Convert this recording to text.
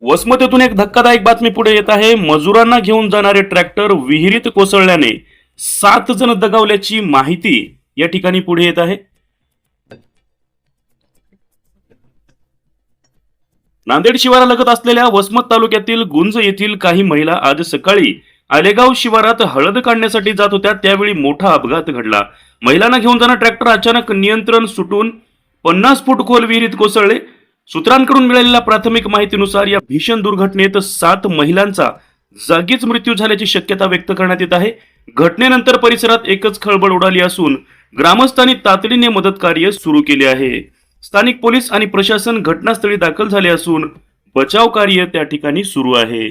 वसमतेतून एक धक्कादायक बातमी पुढे येत आहे। मजुरांना घेऊन जाणारे ट्रॅक्टर विहिरीत कोसळल्याने 7 जण दगावल्याची माहिती या ठिकाणी पुढे येत आहे। नांदेड शिवारालगत असलेल्या वसमत तालुक्यातील गुंज येथील काही महिला आज सकाळी आलेगाव शिवारात हळद काढण्यासाठी जात होत्या, त्यावेळी मोठा अपघात घडला। महिलांना घेऊन जाणारा ट्रॅक्टर अचानक नियंत्रण सुटून 50 फूट खोल विहिरीत कोसळले। सूत्रांकडून मिळालेल्या प्राथमिक माहितीनुसार या भीषण दुर्घटनेत 7 महिलांचा जागीच मृत्यू झाल्याची शक्यता व्यक्त करण्यात येत आहे। घटनेनंतर परिसरात एकच खळबळ उडाली असून ग्रामस्थांनी तातडीने मदत कार्य सुरू केले आहे। स्थानिक पोलीस आणि प्रशासन घटनास्थळी दाखल झाले असून बचाव कार्य त्या ठिकाणी सुरू आहे।